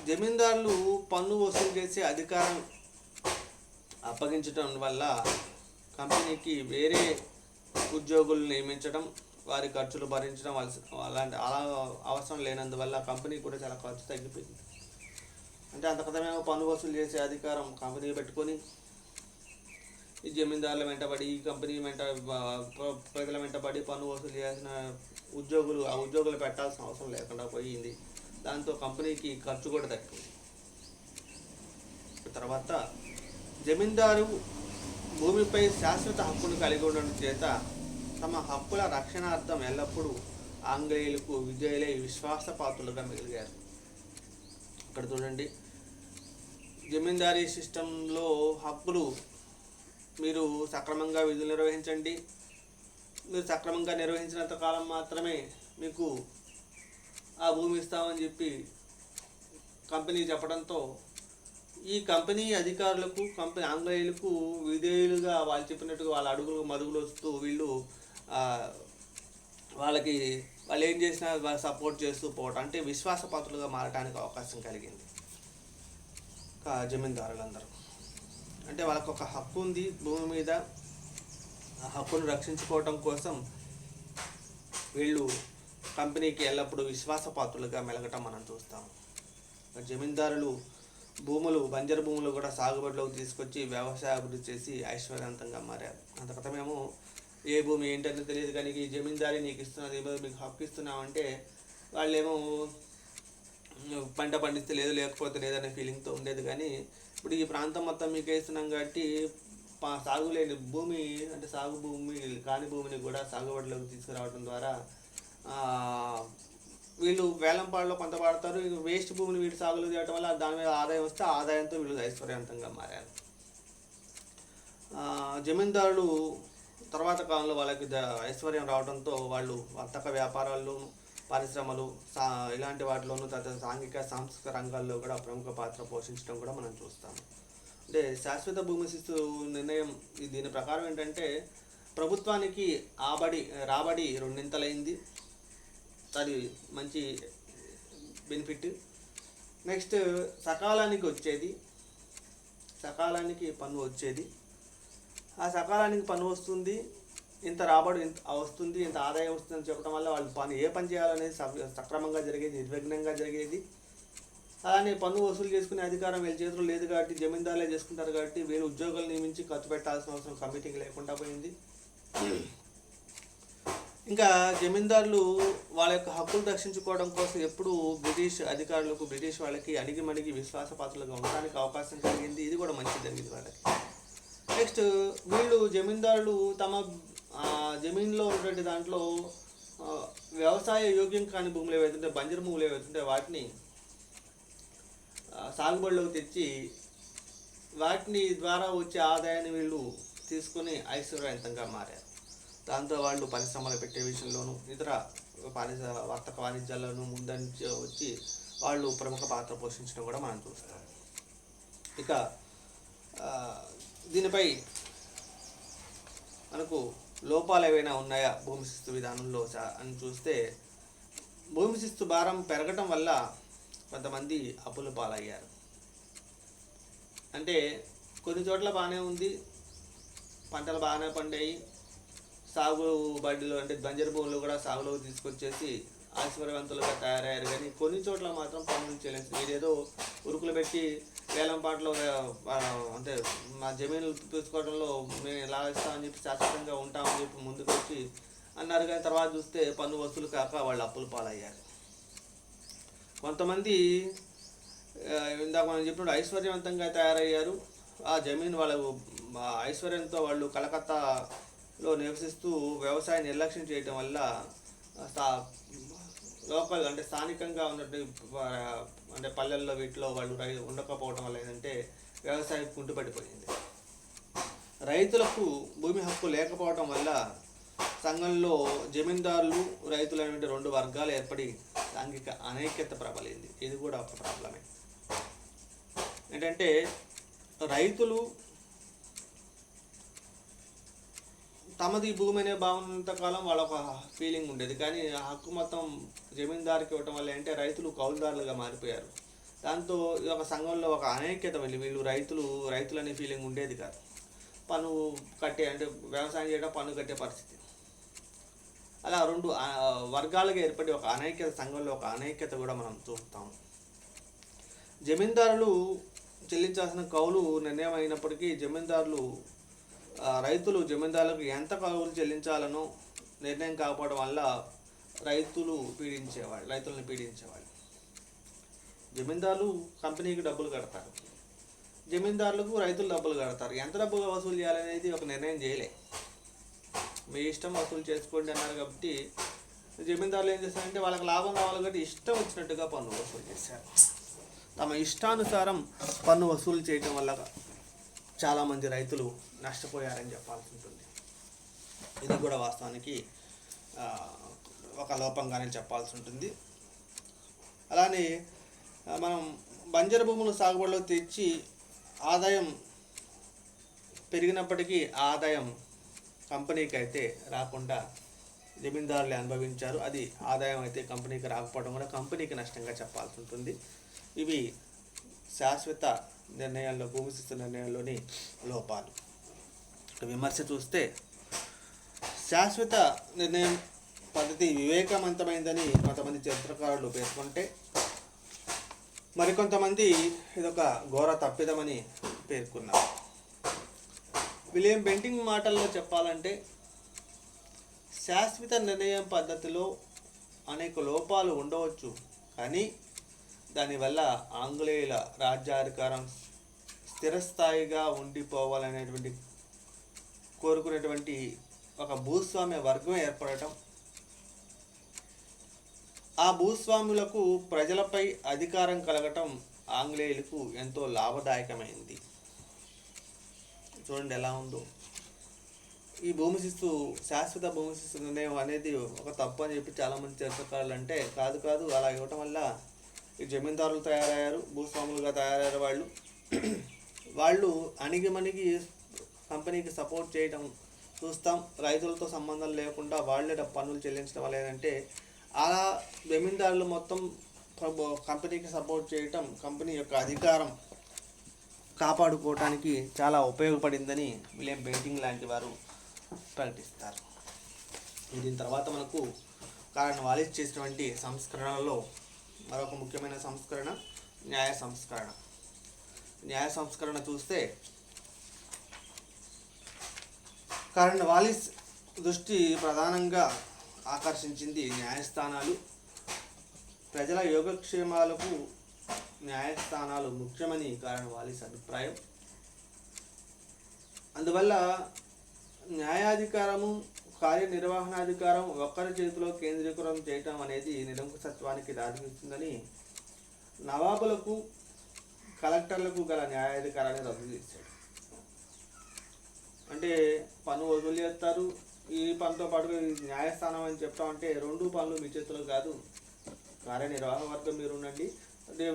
జమీందారులు పన్ను వసూలు చేసే అధికారం అప్పగించడం వల్ల కంపెనీకి వేరే ఉద్యోగులు నియమించడం, వారి ఖర్చులు భరించడం అలాంటి అవసరం లేనందువల్ల కంపెనీ కూడా చాలా ఖర్చు తగ్గిపోయింది. అంటే అంతకదమేమో పన్ను వసూలు చేసే అధికారం కంపెనీ పెట్టుకొని ఈ జమీందారుల వెంటబడి, ఈ కంపెనీ ప్రజల వెంటబడి పన్ను వసూలు చేయాల్సిన ఉద్యోగులు పెట్టాల్సిన అవసరం లేకుండా పోయింది. దాంతో కంపెనీకి ఖర్చు కూడా తగ్గింది. తర్వాత జమీందారు భూమిపై శాశ్వత హక్కును కలిగి ఉండడం చేత తమ హక్కుల రక్షణార్థం ఎల్లప్పుడూ ఆంగ్లేయులకు విజయులై విశ్వాసపాత్రులుగా మిగిలిగారు. ఇక్కడ చూడండి, జమీందారీ సిస్టంలో హక్కులు మీరు సక్రమంగా విధులు నిర్వహించండి, మీరు సక్రమంగా నిర్వహించినంత కాలం మాత్రమే మీకు ఆ భూమి ఇస్తామని చెప్పి కంపెనీ చెప్పడంతో ఈ కంపెనీ అధికారులకు, ఆంగ్లేయులకు విధేయులుగా వాళ్ళు చెప్పినట్టుగా వాళ్ళ అడుగులు మరుగులు వస్తూ వీళ్ళు వాళ్ళు ఏం చేసినా సపోర్ట్ చేస్తూ పోవటం, అంటే విశ్వాసపాత్రులుగా మారడానికి అవకాశం కలిగింది జమీందారులందరూ. అంటే వాళ్ళకు ఒక హక్కు ఉంది భూమి మీద, ఆ హక్కును రక్షించుకోవటం కోసం వీళ్ళు కంపెనీకి ఎల్లప్పుడూ విశ్వాసపాత్రులుగా మెలగటం మనం చూస్తాము. జమీందారులు బంజరు భూములు కూడా సాగుబడిలోకి తీసుకొచ్చి వ్యవసాయ అభివృద్ధి చేసి ఐశ్వర్యవంతంగా మారారు. అంతకతమేమో ఏ భూమి ఏంటని తెలియదు, కానీ ఈ జమీందారీ నీకు ఇస్తున్నది, మీకు హక్కు ఇస్తున్నామంటే వాళ్ళేమో పంట పండిస్తే లేదు, లేకపోతే లేదనే ఫీలింగ్తో ఉండేది. కానీ ఇప్పుడు ఈ ప్రాంతం మొత్తం మీకు ఇస్తున్నాం కాబట్టి సాగులేని భూమి, అంటే సాగు భూమి కాని భూమిని కూడా సాగుబడిలోకి తీసుకురావడం ద్వారా వీళ్ళు వేలంపాడులో కొంత పడతారు. వేస్ట్ భూమిని వీళ్ళు సాగులో చేయడం వల్ల దాని మీద ఆదాయం వస్తే ఆదాయంతో వీళ్ళు ఐశ్వర్యవంతంగా మారారు. జమీందారులు తర్వాత కాలంలో వాళ్ళకి ఐశ్వర్యం రావడంతో వాళ్ళు వర్తక వ్యాపారాల్లోనూ, పరిశ్రమలు ఇలాంటి వాటిలోనూ, సాంఘిక సాంస్కృతిక రంగాల్లో కూడా ప్రముఖ పాత్ర పోషించడం కూడా మనం చూస్తాము. అంటే శాశ్వత భూమి శిస్తు నిర్ణయం దీని ప్రకారం ఏంటంటే ప్రభుత్వానికి రాబడి రెండింతలైంది, అది మంచి బెనిఫిట్. నెక్స్ట్ సకాలానికి పన్ను వచ్చేది, ఆ సకాలానికి పన్ను వస్తుంది, ఇంత రాబడి వస్తుంది, ఇంత ఆదాయం వస్తుందని చెప్పడం వల్ల వాళ్ళు ఏ పని చేయాలనేది సక్రమంగా జరిగేది, నిర్విఘ్నంగా జరిగేది. అలానే పన్ను వసూలు చేసుకునే అధికారం వీళ్ళ చేతులు లేదు కాబట్టి జమీందారులే చేసుకుంటారు కాబట్టి వీళ్ళు ఉద్యోగులు నియమించి ఖర్చు పెట్టాల్సిన అవసరం కమిటీకి లేకుండా పోయింది. ఇంకా జమీందారులు వాళ్ళ యొక్క హక్కులు రక్షించుకోవడం కోసం ఎప్పుడు బ్రిటిష్ వాళ్ళకి అణిగి విశ్వాసపాత్రులుగా ఉండడానికి అవకాశం కలిగింది. ఇది కూడా మంచి జరిగింది వాళ్ళకి. నెక్స్ట్ వీళ్ళు జమీందారులు తమ జమీన్లో ఉన్నటువంటి దాంట్లో వ్యవసాయ యోగ్యం కాని భూములు ఏవైతుంటే, బంజరు భూములు ఏవైతుంటే వాటిని సాగుబడిలోకి తెచ్చి వాటిని ద్వారా వచ్చే ఆదాయాన్ని వీళ్ళు తీసుకొని ఐశ్వర్యవంతంగా మారారు. దాంతో వాళ్ళు పరిశ్రమలు పెట్టే విషయంలోనూ ఇతర వర్తక వాణిజ్యాల్లోనూ ముందంచి వచ్చి వాళ్ళు ప్రముఖ పాత్ర పోషించడం కూడా మనం చూస్తాం. ఇక దీనిపై మనకు లోపాలు ఏవైనా ఉన్నాయా భూమి శిస్తు విధానంలో అని చూస్తే, భూమి శిస్తు భారం పెరగటం వల్ల కొంతమంది అప్పుల పాలయ్యారు. అంటే కొన్ని చోట్ల బాగానే ఉంది, పంటలు బాగానే పండాయి, సాగు బడిలో అంటే బంజరు భూములు కూడా సాగులోకి తీసుకొచ్చేసి ఐశ్వర్యవంతులుగా తయారయ్యారు. కానీ కొన్ని చోట్ల మాత్రం పన్నులు చెల్లించారు. వీరేదో ఉరుకులు పెట్టి వేలం పాటలో అంటే మా జమీన్లు తీసుకోవడంలో మేము ఎలా ఇస్తామని చెప్పి శాశ్వతంగా ఉంటామని చెప్పి ముందుకు వచ్చి అన్నారు. కానీ తర్వాత చూస్తే పన్ను వసూలు కాక వాళ్ళు అప్పుల పాలయ్యారు. కొంతమంది ఇందాక మనం చెప్పినప్పుడు ఐశ్వర్యవంతంగా తయారయ్యారు. ఆ జమీన్ వాళ్ళకు ఐశ్వర్యంతో వాళ్ళు కలకత్తాలో నివసిస్తూ వ్యవసాయం నిర్లక్ష్యం చేయటం వల్ల లోకల్ అంటే స్థానికంగా ఉన్నట్టు అంటే పల్లెల్లో వీటిలో వాళ్ళు ఉండకపోవడం వల్ల ఏంటంటే వ్యవసాయం కుంటుపడిపోయింది. రైతులకు భూమి హక్కు లేకపోవడం వల్ల సంఘంలో జమీందారులు రైతులు అనేటువంటి రెండు వర్గాలు ఏర్పడి సాంఘిక అనైక్యత ప్రబలింది. ఇది కూడా ఒక ప్రాబ్లమే. ఏంటంటే రైతులు తమది భూమి అనే భావనంత కాలం వాళ్ళ ఒక ఫీలింగ్ ఉండేది. కానీ ఆ హక్కు మొత్తం జమీందారుకి ఇవ్వటం వల్ల ఏంటంటే రైతులు కౌలుదారులుగా మారిపోయారు. దాంతో ఒక సంఘంలో ఒక అనైక్యత వెళ్ళి వీళ్ళు రైతులు అనే ఫీలింగ్ ఉండేది కాదు. పన్ను కట్టే అంటే వ్యవసాయం చేయడం పన్ను కట్టే పరిస్థితి. అలా రెండు వర్గాలుగా ఏర్పడి ఒక అనైక్యత, సంఘంలో ఒక అనైక్యత కూడా మనం చూస్తాం. జమీందారులు చెల్లించాల్సిన కౌలు నిర్ణయం అయినప్పటికీ రైతులు జమీందారులకు ఎంత కౌలు చెల్లించాలనో నిర్ణయం కాకపోవడం వల్ల రైతులను పీడించేవాళ్ళు. జమీందారులు కంపెనీకి డబ్బులు కడతారు, జమీందారులకు రైతులు డబ్బులు కడతారు. ఎంత డబ్బుగా వసూలు చేయాలనేది ఒక నిర్ణయం చేయలే. మీ ఇష్టం వసూలు చేసుకోండి అన్నారు. కాబట్టి జమీందారులు ఏం చేస్తారంటే వాళ్ళకి లాభం రావాలి కాబట్టి ఇష్టం వచ్చినట్టుగా పన్ను వసూలు చేశారు. తమ ఇష్టానుసారం పన్ను వసూలు చేయటం వల్ల చాలామంది రైతులు నష్టపోయారని చెప్పాల్సి ఉంటుంది. ఇది కూడా వాస్తవానికి ఒక లోపంగానే చెప్పాల్సి ఉంటుంది. అలానే మనం బంజరు భూములు సాగుబడిలో తెచ్చి ఆదాయం పెరిగినప్పటికీ ఆదాయం కంపెనీకి అయితే రాకుండా జమీందారులే అనుభవించారు. అది ఆదాయం అయితే కంపెనీకి రాకపోవడం కూడా కంపెనీకి నష్టంగా చెప్పాల్సి ఉంటుంది. ఇవి శాశ్వత నిర్ణయాల్లో, భూమి శిస్తు నిర్ణయాల్లోని లోపాలు. విమర్శ చూస్తే శాశ్వత నిర్ణయం పద్ధతి వివేకవంతమైందని కొంతమంది చరిత్రకారులు పేర్కొంటే, మరికొంతమంది ఇదొక ఘోర తప్పిదమని పేర్కొన్నారు. విలియం బెంటింగ్ మాటల్లో చెప్పాలంటే శాశ్వత నిర్ణయం పద్ధతిలో అనేక లోపాలు ఉండవచ్చు, కానీ దానివల్ల ఆంగ్లేయుల రాజ్యాధికారం స్థిరస్థాయిగా ఉండిపోవాలనేటువంటి కోరుకునేటువంటి ఒక భూస్వామ్య వర్గం ఏర్పడటం, ఆ భూస్వాములకు ప్రజలపై అధికారం కలగటం ఆంగ్లేయులకు ఎంతో లాభదాయకమైంది. చూడండి ఎలా ఉందో. ఈ భూమి శిస్తు, శాశ్వత భూమి శిస్తు నిర్ణయం అనేది ఒక తప్పు అని చెప్పి చాలామంది చరిత్రకారులు అంటే, కాదు అలా ఇవ్వటం వల్ల ఈ జమీందారులు తయారయ్యారు, భూస్వాములుగా తయారయ్యారు. వాళ్ళు అణిగిమణిగి కంపెనీకి సపోర్ట్ చేయడం చూస్తాం. రైతులతో సంబంధం లేకుండా వాళ్ళే పన్నులు చెల్లించడం వల్ల ఏంటంటే అలా జమీందారులు మొత్తం కంపెనీకి సపోర్ట్ చేయటం కంపెనీ యొక్క అధికారం కాపాడుకోవటానికి చాలా ఉపయోగపడిందని విలియం బెంటింగ్ లాంటి వారు ప్రకటిస్తారు. దీని తర్వాత మనకు కారన్ వాలిస్ చేసినటువంటి సంస్కరణలో మరొక ముఖ్యమైన సంస్కరణ న్యాయ సంస్కరణ. న్యాయ సంస్కరణ చూస్తే కారన్ వాలిస్ దృష్టి ప్రధానంగా ఆకర్షించింది న్యాయస్థానాలు. ప్రజల యోగక్షేమాలకు న్యాయస్థానాలు ముఖ్యమని కారన్ వాలిస్ అభిప్రాయం. అందువల్ల న్యాయాధికారము, కార్యనిర్వహణాధికారం ఒక్కరి చేతిలో కేంద్రీకృతం చేయటం అనేది నిరంకుశత్వానికి దారితీస్తుందని నవాబులకు, కలెక్టర్లకు గల న్యాయాధికారాన్ని రద్దు చేశాడు. అంటే పన్ను వసూలు చేస్తారు, ఈ పనితో పాటు న్యాయస్థానం అని చెప్తామంటే రెండు పనులు మీ చేతిలో కాదు, కార్యనిర్వాహక వర్గం మీరు ఉండండి, అదే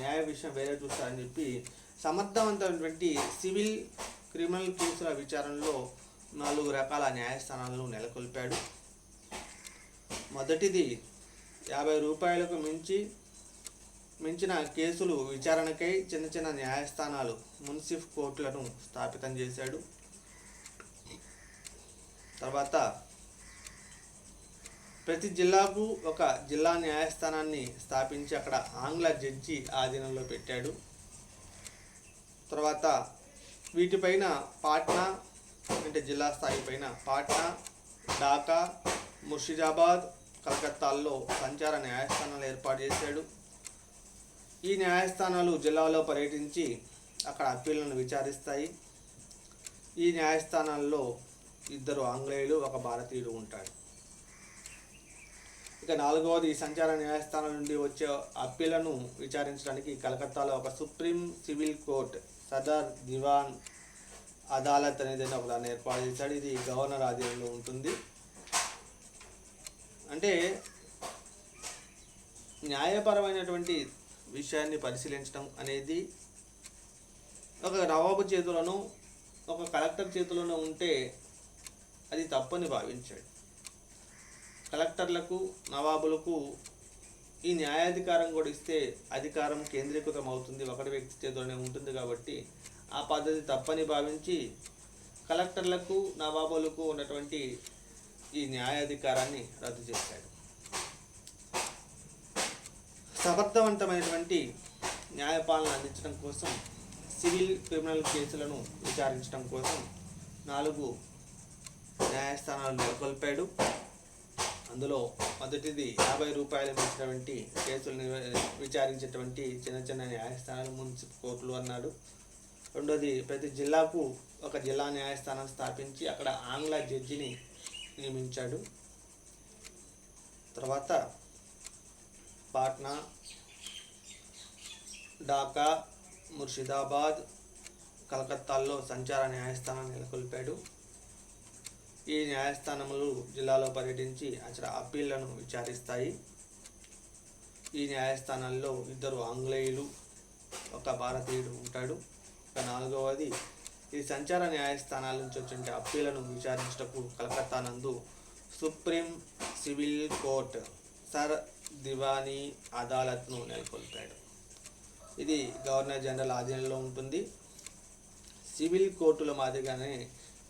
న్యాయ విషయం వేరే చూస్తారని చెప్పి సమర్థవంతమైనటువంటి సివిల్ క్రిమినల్ కేసుల విచారణలో 4 రకాల న్యాయస్థానాలను నెలకొల్పాడు. మొదటిది 50 రూపాయలకు మించిన కేసులు విచారణకై చిన్న న్యాయస్థానాలు మున్సిఫ్ కోర్టులను స్థాపితం చేశాడు. తర్వాత ప్రతి జిల్లాకు ఒక జిల్లా న్యాయస్థానాన్ని స్థాపించి అక్కడ ఆంగ్ల జడ్జి ఆధీనంలో పెట్టాడు. తర్వాత వీటిపైన పాట్నా అంటే జిల్లా స్థాయి పైన పాట్నా, ఢాకా, ముర్షిదాబాద్, కలకత్తాల్లో సంచార న్యాయస్థానాలు ఏర్పాటు చేశాడు. ఈ న్యాయస్థానాలు జిల్లాలో పర్యటించి అక్కడ అప్పీళ్లను విచారిస్తాయి. ఈ న్యాయస్థానాల్లో 2 ఆంగ్లేయులు 1 భారతీయుడు ఉంటాడు. ఇక 4వది సంచార న్యాయస్థానం నుండి వచ్చే అప్పీళ్లను విచారించడానికి కలకత్తాలో ఒక సుప్రీం సివిల్ కోర్ట్ సదర్ దివాన్ అదాలత్ అనేది ఒకదాన్ని ఏర్పాటు చేశాడు. ఇది గవర్నర్ ఆధీనంలో ఉంటుంది. అంటే న్యాయపరమైనటువంటి విషయాన్ని పరిశీలించడం అనేది ఒక నవాబు చేతులను ఒక కలెక్టర్ చేతులను ఉంటే అది తప్పని భావించాడు. కలెక్టర్లకు నవాబులకు ఈ న్యాయాధికారం కూడా ఇస్తే అధికారం కేంద్రీకృతం అవుతుంది, ఒకటి వ్యక్తి చేతిలోనే ఉంటుంది కాబట్టి ఆ పద్ధతి తప్పని భావించి కలెక్టర్లకు నవాబులకు ఉన్నటువంటి ఈ న్యాయాధికారాన్ని రద్దు చేశాడు. సమర్థవంతమైనటువంటి న్యాయపాలన అందించడం కోసం సివిల్ క్రిమినల్ కేసులను విచారించడం కోసం 4 న్యాయస్థానాలు నెలకొల్పాడు. అందులో మొదటిది 50 రూపాయలు మించినటువంటి కేసులు విచారించేటువంటి చిన్న న్యాయస్థానాలు మున్సిపల్ కోర్టులు అన్నాడు. రెండోది ప్రతి జిల్లాకు ఒక జిల్లా న్యాయస్థానం స్థాపించి అక్కడ ఆంగ్ల జడ్జిని నియమించాడు. తర్వాత పాట్నా, ఢాకా, ముర్షిదాబాద్, కలకత్తాల్లో సంచార న్యాయస్థానాన్ని నెలకొల్పాడు. ఈ న్యాయస్థానములు జిల్లాలో పర్యటించి అక్కడ అప్పీళ్లను విచారిస్తాయి. ఈ న్యాయస్థానాల్లో 2 ఆంగ్లేయులు 1 భారతీయుడు ఉంటాడు. ఇక 4వది ఈ సంచార న్యాయస్థానాల నుంచి వచ్చే అప్పీళ్లను విచారించటకు కలకత్తా నందు సుప్రీం సివిల్ కోర్ట్ సర్ దివానీ అదాలత్ను నెలకొల్పాడు. ఇది గవర్నర్ జనరల్ ఆధీనంలో ఉంటుంది. సివిల్ కోర్టుల మాదిరిగానే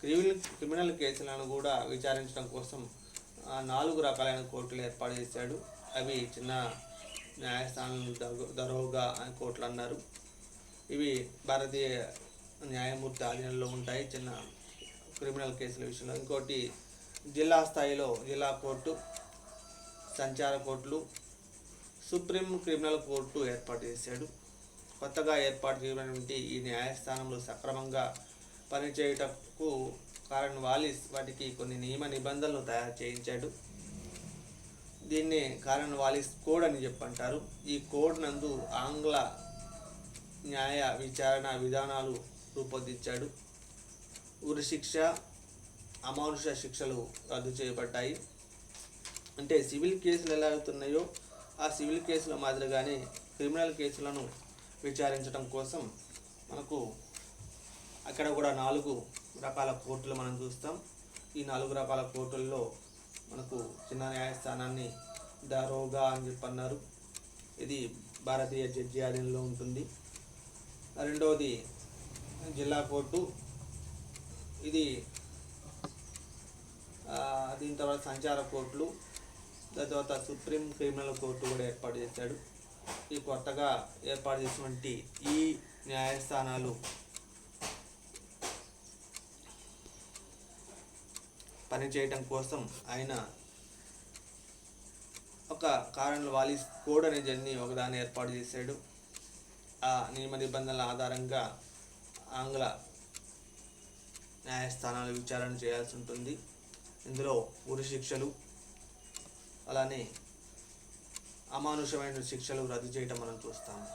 క్రిమినల్ కేసులను కూడా విచారించడం కోసం 4 రకాలైన కోర్టులు ఏర్పాటు చేశాడు. అవి చిన్న న్యాయస్థానాలు దరోగా అని కోర్టులు అన్నారు. ఇవి భారతీయ న్యాయమూర్తి ఆధీనంలో ఉంటాయి చిన్న క్రిమినల్ కేసుల విషయంలో. ఇంకోటి జిల్లా స్థాయిలో జిల్లా కోర్టు, సంచార కోర్టులు, సుప్రీం క్రిమినల్ కోర్టు ఏర్పాటు చేశాడు. కొత్తగా ఏర్పాటు చేయబడినటువంటి ఈ న్యాయస్థానంలో సక్రమంగా పనిచేయుటకు కారన్ వాలిస్ వాటికి కొన్ని నియమ నిబంధనలు తయారు చేయించాడు. దీన్ని కారన్ వాలిస్ కోడ్ అని చెప్పంటారు. ఈ కోడ్ నందు ఆంగ్ల న్యాయ విచారణ విధానాలు రూపొందించాడు. ఉరిశిక్ష, అమానుష శిక్షలు రద్దు చేయబడ్డాయి. అంటే సివిల్ కేసులు ఎలా అవుతున్నాయో ఆ సివిల్ కేసుల మాదిరిగానే క్రిమినల్ కేసులను విచారించడం కోసం మనకు అక్కడ కూడా 4 రకాల కోర్టులు మనం చూస్తాం. ఈ 4 రకాల కోర్టుల్లో మనకు చిన్న న్యాయస్థానాన్ని దరోగా అని చెప్పన్నారు. ఇది భారతీయ జడ్జి ఆధీనంలో ఉంటుంది. రెండవది జిల్లా కోర్టు, ఇది దీని తర్వాత సంచార కోర్టులు, దాని తర్వాత సుప్రీం క్రిమినల్ కోర్టు కూడా ఏర్పాటు చేశాడు. ఈ కొత్తగా ఏర్పాటు చేసినటువంటి ఈ న్యాయస్థానాలు పనిచేయటం కోసం ఆయన ఒక కారన్ వాలిస్ కోడ్ అనే జన్ని ఒకదాన్ని ఏర్పాటు చేశాడు. ఆ నియమ నిబంధనల ఆధారంగా ఆంగ్ల న్యాయస్థానాలు విచారణ చేయాల్సి ఉంటుంది. ఇందులో ఉరి శిక్షలు అలానే అమానుషమైన శిక్షలు రద్దు చేయటం మనం చూస్తాము.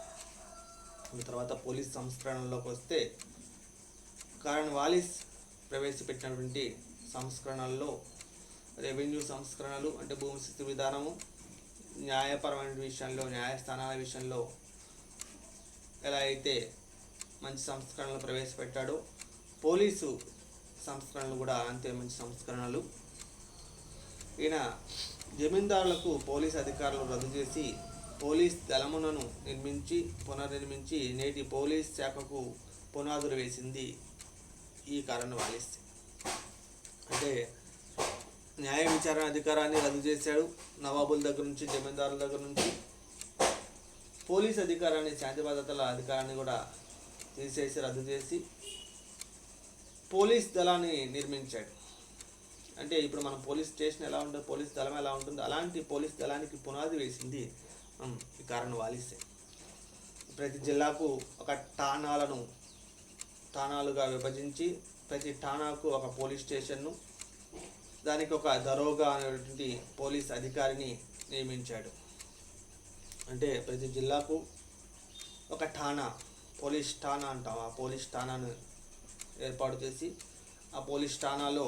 తర్వాత పోలీస్ సంస్కరణలోకి వస్తే కారన్ వాలిస్ ప్రవేశపెట్టినటువంటి సంస్కరణల్లో రెవెన్యూ సంస్కరణలు అంటే భూమి శిస్తు విధానము, న్యాయపరమైన విషయంలో న్యాయస్థానాల విషయంలో ఎలా అయితే మంచి సంస్కరణలు ప్రవేశపెట్టాడో పోలీసు సంస్కరణలు కూడా అంతే మంచి సంస్కరణలు. ఈయన జమీందారులకు పోలీస్ అధికారులు రద్దు చేసి పోలీస్ దళములను పునర్నిర్మించి నేటి పోలీస్ శాఖకు పునాదులు వేసింది ఈ కారణం వాలిస్తే. అంటే న్యాయ విచారణ అధికారాన్ని రద్దు చేశాడు నవాబుల దగ్గర నుంచి, జమీందారుల దగ్గర నుంచి. పోలీస్ అధికారాన్ని, శాంతి భద్రతల అధికారాన్ని కూడా తీసేసి రద్దు చేసి పోలీస్ దళాన్ని నిర్మించాడు. అంటే ఇప్పుడు మనం పోలీస్ స్టేషన్ ఎలా ఉంటుంది, పోలీస్ దళం ఎలా ఉంటుందో అలాంటి పోలీస్ దళానికి పునాది వేసింది ఈ కారణం వాలిస్తే. ప్రతి జిల్లాకు ఒక ఠాణాలుగా విభజించి ప్రతి ఠాణాకు ఒక పోలీస్ స్టేషన్ను, దానికి ఒక దరోగా అనేటువంటి పోలీస్ అధికారిని నియమించాడు. అంటే ప్రతి జిల్లాకు ఒక పోలీస్ ఠాణా అంటాం, ఆ పోలీస్ ఠాణాను ఏర్పాటు చేసి ఆ పోలీస్ ఠాణాలో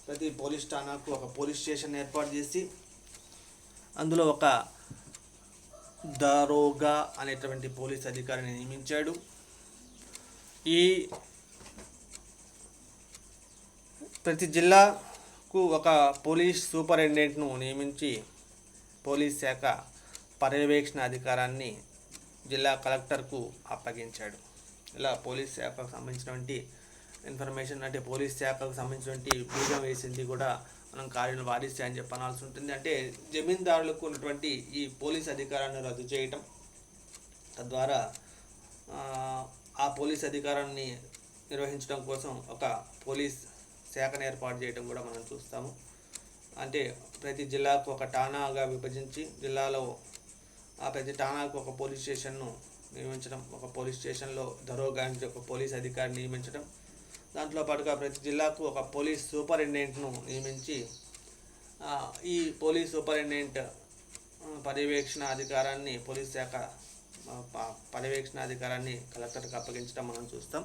ప్రతి పోలీస్ ఠాణాకు ఒక పోలీస్ స్టేషన్ ఏర్పాటు చేసి అందులో ఒక దరోగా అనేటువంటి పోలీస్ అధికారిని నియమించాడు. ఈ ప్రతి జిల్లాకు ఒక పోలీస్ సూపరింటెండెంట్ను నియమించి పోలీస్ శాఖ పర్యవేక్షణ అధికారాన్ని జిల్లా కలెక్టర్కు అప్పగించాడు. ఇలా పోలీస్ శాఖకు సంబంధించినటువంటి ఇన్ఫర్మేషన్, అంటే పోలీస్ శాఖకు సంబంధించినటువంటి బీజం వేసింది కూడా మనం కార్యం వారిస్తే అని చెప్పనాల్సి ఉంటుంది. అంటే జమీందారులకు ఉన్నటువంటి ఈ పోలీస్ అధికారాన్ని రద్దు చేయటం, తద్వారా ఆ పోలీస్ అధికారాన్ని నిర్వహించడం కోసం ఒక పోలీస్ శాఖను ఏర్పాటు చేయడం కూడా మనం చూస్తాము. అంటే ప్రతి జిల్లాకు ఒక ఠాణాగా విభజించి జిల్లాలో ఆ ప్రతి ఠాణాకు ఒక పోలీస్ స్టేషన్ను నియమించడం, ఒక పోలీస్ స్టేషన్లో దరోగా నుంచి ఒక పోలీస్ అధికారిని నియమించడం, దాంట్లో పాటుగా ప్రతి జిల్లాకు ఒక పోలీస్ సూపరింటెండెంట్ను నియమించి ఈ పోలీస్ సూపరింటెండెంట్ పర్యవేక్షణ అధికారాన్ని, పోలీస్ శాఖ పర్యవేక్షణ అధికారాన్ని కలెక్టర్కి అప్పగించడం మనం చూస్తాం.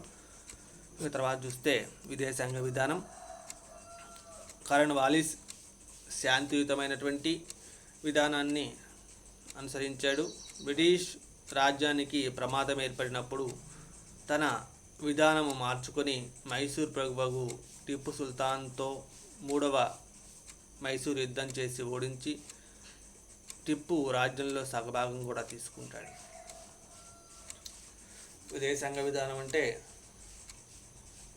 తర్వాత చూస్తే విదేశాంగ విధానం. కార్న్వాలిస్ శాంతియుతమైనటువంటి విధానాన్ని అనుసరించాడు. బ్రిటిష్ రాజ్యానికి ప్రమాదం ఏర్పడినప్పుడు తన విధానము మార్చుకొని మైసూర్ ప్రభువు టిప్పు సుల్తాన్తో 3వ మైసూర్ యుద్ధం చేసి ఓడించి టిప్పు రాజ్యంలో సగభాగం కూడా తీసుకుంటాడు. విదేశాంగ విధానం అంటే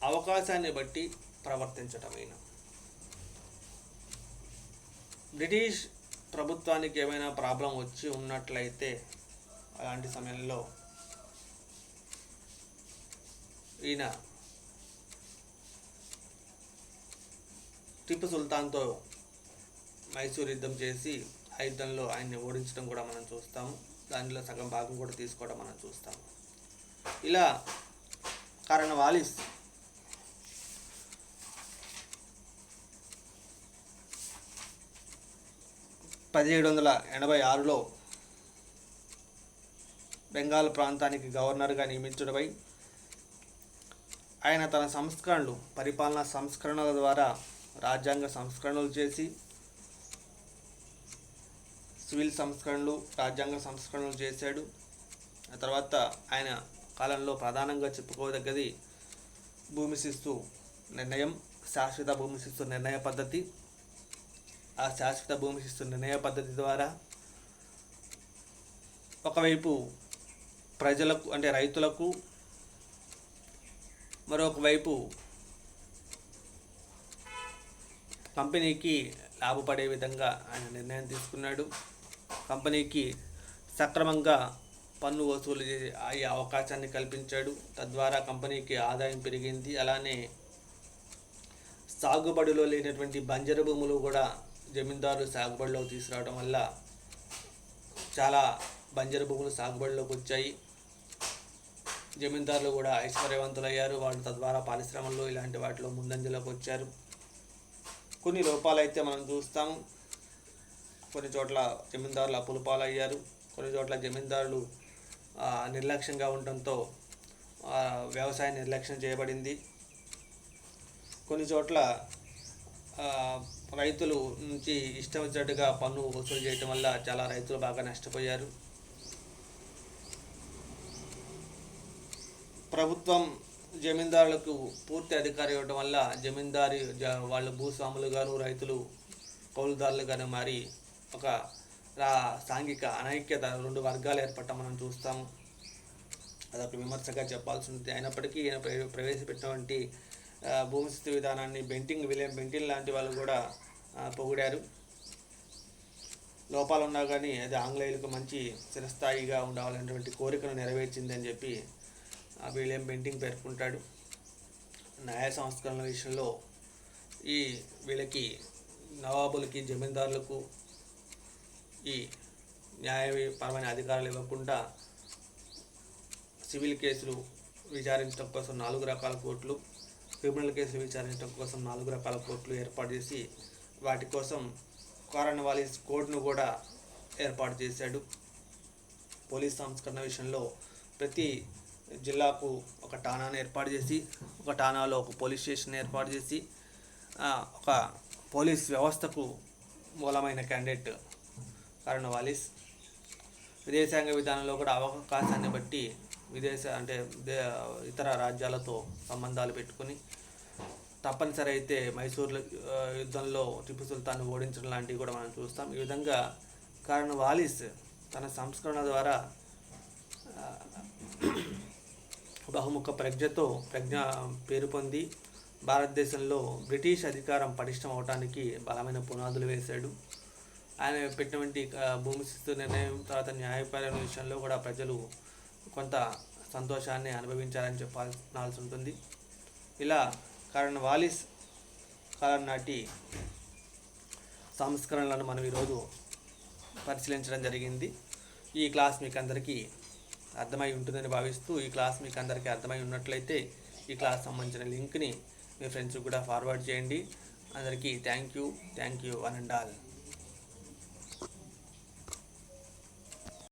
అవకాశాన్ని బట్టి ప్రవర్తించటమైన. బ్రిటిష్ ప్రభుత్వానికి ఏమైనా ప్రాబ్లం వచ్చి ఉన్నట్లయితే అలాంటి సమయంలో ఈయన టిప్పు సుల్తాన్తో మైసూర్ యుద్ధం చేసి ఆ యుద్ధంలో ఆయన్ని ఓడించడం కూడా మనం చూస్తాము. దానిలో సగం భాగం కూడా తీసుకోవడం మనం చూస్తాము. ఇలా కార్న్వాలిస్ (1786) బెంగాల్ ప్రాంతానికి గవర్నర్గా నియమించడమై ఆయన తన పరిపాలనా సంస్కరణల ద్వారా రాజ్యాంగ సంస్కరణలు చేసి సివిల్ సంస్కరణలు, రాజ్యాంగ సంస్కరణలు చేశాడు. ఆ తర్వాత ఆయన కాలంలో ప్రధానంగా చెప్పుకోదగ్గది భూమి శిస్తు నిర్ణయం, శాశ్వత భూమి శిస్తు నిర్ణయ పద్ధతి. ఆ శాశ్వత భూమి శిస్తు నిర్ణయ పద్ధతి ద్వారా ఒకవైపు ప్రజలకు అంటే రైతులకు, మరొక వైపు కంపెనీకి లాభపడే విధంగా ఆయన నిర్ణయం తీసుకున్నాడు. కంపెనీకి సక్రమంగా పన్ను వసూలు చేసే అవకాశాన్ని కల్పించాడు. తద్వారా కంపెనీకి ఆదాయం పెరిగింది. అలానే సాగుబడిలో లేనటువంటి బంజరు భూములు కూడా జమీందారులు సాగుబడిలోకి తీసుకురావడం వల్ల చాలా బంజరు భూములు సాగుబడిలోకి వచ్చాయి. జమీందారులు కూడా ఐశ్వర్యవంతులయ్యారు. వాళ్ళు తద్వారా పరిశ్రమల్లో ఇలాంటి వాటిలో ముందంజలోకి వచ్చారు. కొన్ని లోపాలైతే మనం చూస్తాము. కొన్ని చోట్ల జమీందారులు అప్పుల పాలయ్యారు. కొన్ని చోట్ల జమీందారులు నిర్లక్ష్యంగా ఉండటంతో వ్యవసాయం నిర్లక్ష్యం చేయబడింది. కొన్ని చోట్ల రైతులు నుంచి ఇష్టం వచ్చినట్టుగా పన్ను వసూలు చేయటం వల్ల చాలా రైతులు బాగా నష్టపోయారు. ప్రభుత్వం జమీందారులకు పూర్తి అధికారం ఇవ్వడం వల్ల వాళ్ళ భూస్వాములుగాను రైతులు కౌలుదారులుగాను మారి ఒక సాంఘిక అనైక్యత, రెండు వర్గాలు ఏర్పడటం మనం చూస్తాము. అదొక విమర్శగా చెప్పాల్సి ఉంటుంది. అయినప్పటికీ ఈయన ప్రవేశపెట్టినటువంటి భూమి స్థితి విధానాన్ని విలియం బెంటిన్ లాంటి వాళ్ళు కూడా పొగిడారు. లోపాలు ఉన్నా కానీ అది ఆంగ్లేయులకు మంచి చిరస్థాయిగా ఉండాలనేటువంటి కోరికను నెరవేర్చింది అని చెప్పి విలియం బెంటింగ్ పేర్కొంటాడు. న్యాయ సంస్కరణల విషయంలో వీళ్ళకి నవాబులకి, జమీందారులకు ఈ న్యాయపరమైన అధికారాలు ఇవ్వకుండా సివిల్ కేసులు విచారించడం కోసం 4 రకాల కోర్టులు, క్రిమినల్ కేసులు విచారించడం కోసం 4 రకాల కోర్టులు ఏర్పాటు చేసి వాటి కోసం కార్న్వాలిస్ కోడ్ను కూడా ఏర్పాటు చేశాడు. పోలీస్ సంస్కరణ విషయంలో ప్రతి జిల్లాకు ఒక ఠాణాను ఏర్పాటు చేసి, ఒక ఠాణాలో ఒక పోలీస్ స్టేషన్ ఏర్పాటు చేసి, ఒక పోలీస్ వ్యవస్థకు మూలమైన క్యాండిడేట్ కార్న్వాలిస్. విదేశాంగ విధానంలో కూడా అవకాశాన్ని బట్టి ఇతర రాజ్యాలతో సంబంధాలు పెట్టుకుని తప్పనిసరి అయితే మైసూర్ యుద్ధంలో టిప్పు సుల్తాన్ ఓడించడం లాంటివి కూడా మనం చూస్తాం. ఈ విధంగా కార్న్వాలిస్ తన సంస్కరణ ద్వారా బహుముఖ ప్రజ్ఞ పేరు పొంది భారతదేశంలో బ్రిటిష్ అధికారం పటిష్టం అవడానికి బలమైన పునాదులు వేశాడు. ఆయన పెట్టినటువంటి భూమి స్థితి నిర్ణయం తర్వాత న్యాయపరమైన విషయంలో కూడా ప్రజలు కొంత సంతోషాన్ని అనుభవించాలని చెప్పాల్సి ఉంటుంది. ఇలా కార్న్వాలిస్ కాలం నాటి సంస్కరణలను మనం ఈరోజు పరిశీలించడం జరిగింది. ఈ క్లాస్ మీకు అందరికీ అర్థమై ఉంటుందని భావిస్తూ, ఈ క్లాస్ మీకు అందరికీ అర్థమై ఉన్నట్లయితే ఈ క్లాస్ సంబంధించిన లింక్ని మీ ఫ్రెండ్స్కి కూడా ఫార్వర్డ్ చేయండి. అందరికీ thank you one and all.